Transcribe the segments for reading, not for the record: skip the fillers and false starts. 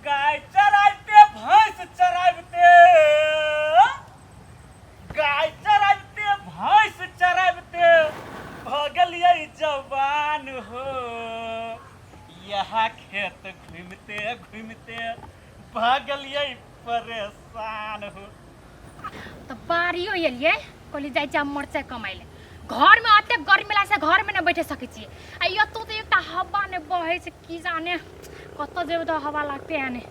गाय चराइते भैंस चराइते गाय चराइते भैंस चराइते भगलिए जवान हो। यहाँ खेत घूमते घूमते भगलिए परेशान हो। तो बारियो एलिए कहली जाय जा मरचाई कमाइले घर में अते गर्मी लागे से घर में न बैठे सके छी आ यो तो एकटा हवा ने बहे से की जाने कत जेब तो हवा लागते आने।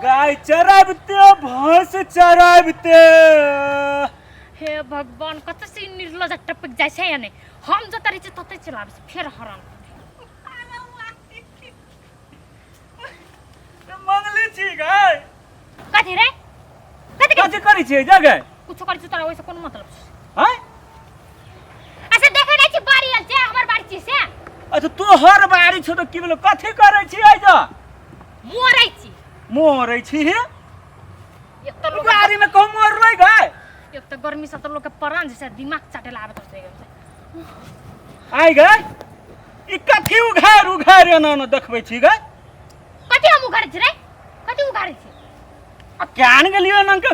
गाय चराइते भैंस चराइते हे भगवान कत से निर्लज टपक जाय छै याने हम जत रही छी तते चलाबे फेर हरान मंगली छी गाय कथि रे कथि करै छी जगह कुछ करै छी तोरा ओइसे कोन मतलब हैं ऐसे देखे नै छी बारी आल छै हमर बारी छी से। अच्छा तू हर बारी छ तो की बोलो कथि करै छी आइ जा मोरै छी हे एक तो लोग बारी में कहूं मोर लै गाय एक तो गर्मी से तो लोग के परान जैसे दिमाग चाटे लागत छै। आइ गाय ई कथि उघार एना न देखबै छी गाय कथि हम उघारै छी रे कथि उघारै छी आ क्यान गेलियो न के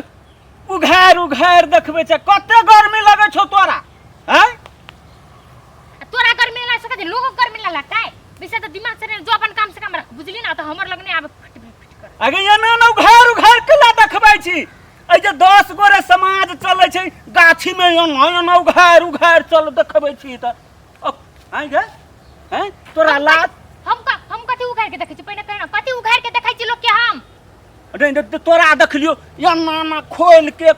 उघार देखबै छ कते गर्मी लगै छौ तोरा हैं तोरा गर्मी ना सकत लोगो गर्मी ना लगता है वैसे तो दिमाग से जो अपन काम से काम रख बुझली ना तो हमर लगने आबे फट कर आगे एना न उघार केला देखबै छी ए जे 10 गोरे समाज चलै छै गाछी में एना उघार चल देखबै छी त आइ गे हैं तोरा लात हम कथि उघार के देखै छी पहिने कहना कथि उघार के देखै छी लोग के हम अरे तोरा देखलियो एना खोल के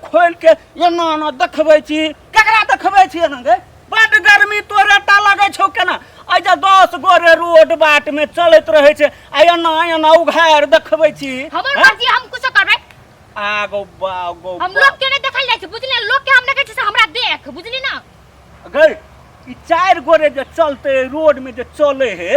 एना न देखबै छी ककरा देखबै छी एना गे बड गर्मी तोरे टा लगै छौ केना आ जे 10 गोरे रोड बाट में चलैत रहै छै आ एना उघार देखबै छी हमर मर्जी हम कुछ करबै आगो बागो हम लोग के नै देखल जाय छै बुझली लोग के हम देखै छी से हमरा देख बुझली ना गे ई 4 गोरे जे चलते रोड में जे चले हे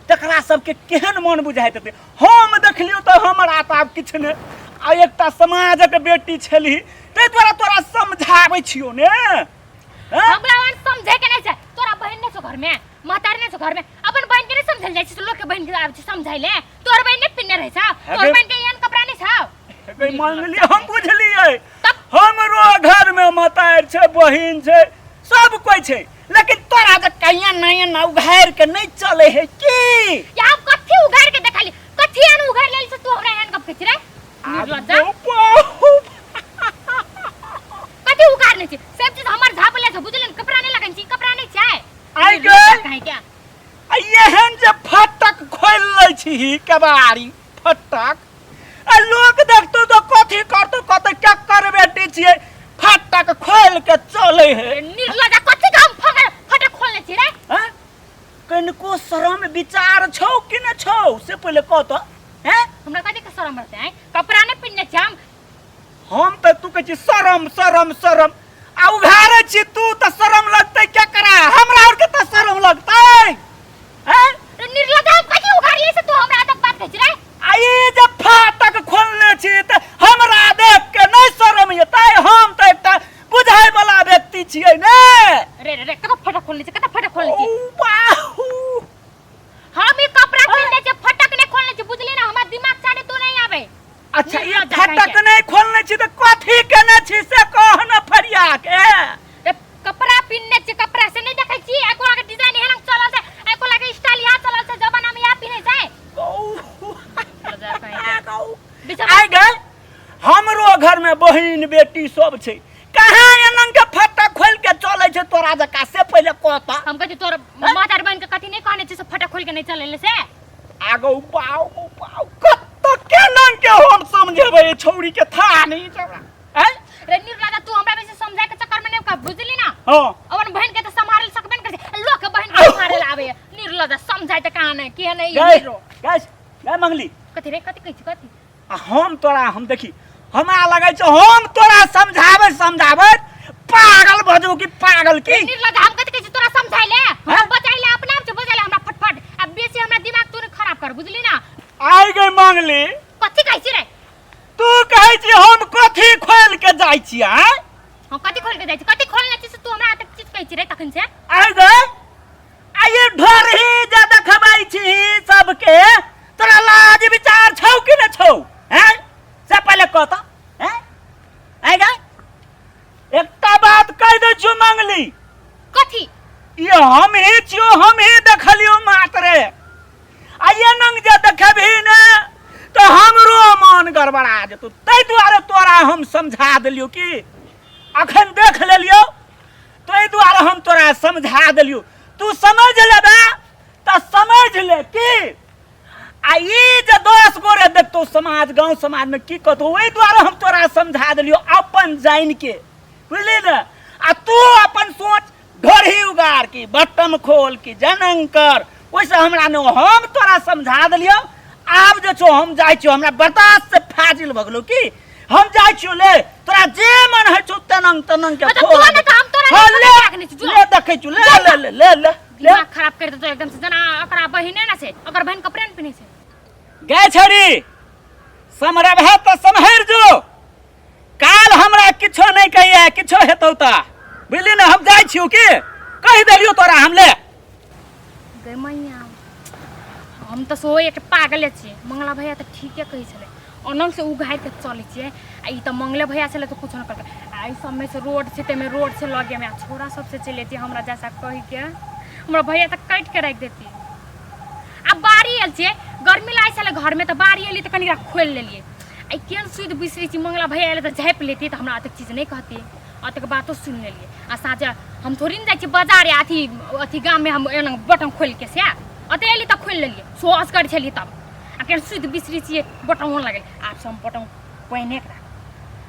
तकरा सबके केहन मन बुझाइत हेतै हम देखलियो त हमर आताब किछ ने आ एकटा समाजक बेटी छली तै द्वारा तोरा समझाबै छियो ने हमरा वन समझे के नै छै तोरा बहन नै छ घर में महतार नै छ घर में अपन बहन के नै समझल जाय छै लोग के बहन के आब छै समझाइले तोर बहन नै पिन्ने रहै छ तोर बहन के एहन कपड़ा नै छ गई मान लियो हम बुझलियै हमरो घर में महतार छै बहिन छै सब कोई छै लेकिन तोरा जे कहिया नै उघार के नै चले है की या हम कथि उघार के देखली कथि एन उघार लेल से तू हमरा एहन कप छै रे निर्लज्जा कथि उघार नै छै सब चीज हमर झापले छ बुझलिन कपड़ा नै लगन छी कपड़ा नै छै आइ गे कहि क्या आ एहन जे फटक खोल लै छी कबाड़ी फटक आ लोग देखतो तो कथि करतो कत क्या करबे टी छियै फटक खोल के चले है निर्लज्जा कथि हम फटक खोलने छी रे हैं कनको शरम विचार छौ कि न छौ से पहले कह तो हैं हमरा कथि के शरम रहते हैं कपड़ा नै पिन्ने छी हम त तू कह छी शरम आ उघारे छी तू त शरम लगतै क्या करा हमरा और के त शरम लगतै हैं निर्लज्जा हम कथि उघारिए से तू हमरा तक बात कहै रे आई जब फाटक खोलने छी त हमरा देख के नै शरम एतै हम त एकटा बुझाय वाला व्यक्ति छियै ने रे कत फटक खोलने छी कत फटक खोलने छी बाहू हम ई कपड़ा पिन्ने छी फटक नै खोलने छी बुझली ना हमरा दिमाग चाटे तू नै आबे अच्छा ये फटक नै खोलने छी त कथि केने छी से कह न फरिया के रे कपड़ा पिन्ने छी कपड़ा से नै देखै छी एको लागे डिजाइन हेलंग चलल छै एको लागे स्टाइल या चलल छै जमाना में या पिन्ने छै आइ गए हमरो घर में बहिन बेटी सब छै कहां एनन के फटक खोल के चले छै तोरा जका से पहले कहता हम कहै तोर मातार बहन के कथि नै कहने छी से फटक खोल के नै चलेले से आगो बाऊ कत केनन के हम समझेबै छौरी के था नहीं छौरा हैं रे निर्लज्जा तू हमरा वैसे समझाय के चक्कर में नै का बुझली ना हां अपन बहन के त संभाल सकबे न करे लोग के बहन के संभाले आबे निर्लज्जा समझाय त कहां नै के नै गैस गै मंगली कथि रे कथि कहै छी कथि हम तोरा हम देखी हमरा लगै छै हम तोरा समझाबै पागल भजू की पागल की निर्लज्जा हम कथि कहै छी तोरा समझाइले हम बचाइले अपना आप से बचाइले हमरा फटफट अब बेसी हमरा दिमाग तू खराब कर बुझली ना आइ गई मंगली कथि कहै छी रे तू कहै छी हम कथि खोल के जाय छी हैं हम कथि खोल के जाय छी कथि खोलने छी से तू हमरा तक चीज कहै छी रे तखन से आइ गई आइ ढोरही जे देखबै छी सबके तोरा लाज विचार छौ कि हम ही छियो, हम ही देखलियो मात्र। आइए नंग जे देखबही ने तो हमरो मन गड़बड़ा जेतौ। तै दुआरे तोरा हम समझा देलियो कि अखन देख लेलियो, तै दुआरे हम तोरा समझा देलियो। तू समझ लेबे तो समझ ले कि आ ई जे 10 गोरे देखतो समाज, गांव समाज में की कहतो, ओहि द्वारा हम तोरा समझा देलियो अपन जान के, बुझली ने। आ तू अपन सोच ढोरही उगार की, बटम खोल की, जनंग कर, ओइसे हमरा ने हम तोरा समझा देलियो। आब जे छो हम जाय छियो, हमरा बर्दाश्त से फाजिल भ गेलो कि हम जाय छियो। ले तोरा जे मन है छो तनंग तनंग के मतलब खोल। तू ने काम तोरा हाँ, ले रखने छी, जो। ले देखै छियो, ले ले ले ले ले दिमाग खराब कर देतो एकदम से। जना ओकरा बहिने ना से, ओकर बहन कपड़े न पिन्हे से। गए छड़ी समरब है तो समहर जो, काल हमरा किछो नहीं कहिए, किछो हेतौ ता, बुझली ने। हम जाय छियो कि कहि देलियो तोरा हम। ले गए मैया, हम तो सो एक पागल छी। मंगला भैया तो ठीके कहि छले, अनंग से उघार के चले छी। आ ई तो मंगले भैया छले तो कुछ न करके। आ ई सब में से रोड से ते में रोड से लगे में छोरा सब से चलेती हमरा जैसा कहि के। हमरा भैया तो काट के रख देती। अब बारी आयल छे, गर्मी लागे छले घर में, तो बारी एली तो कनिका खोल लेलिए। आई केन सुध बिसरी छी, मंगला भैया एले तो झाँप लेती, तो हमरा अतक चीज नहीं कहती, अतक बातो सुन लेलिए। आ साझा हम थोड़ी न जाय छी बाजार, अथी अथी गांव में हम एना बटन खोल के से अत एली तो खोल लेलिए। सोस कर छली तब आ केन सुध बिसरी छी बटन होन लागल। आप सब बटन पहिने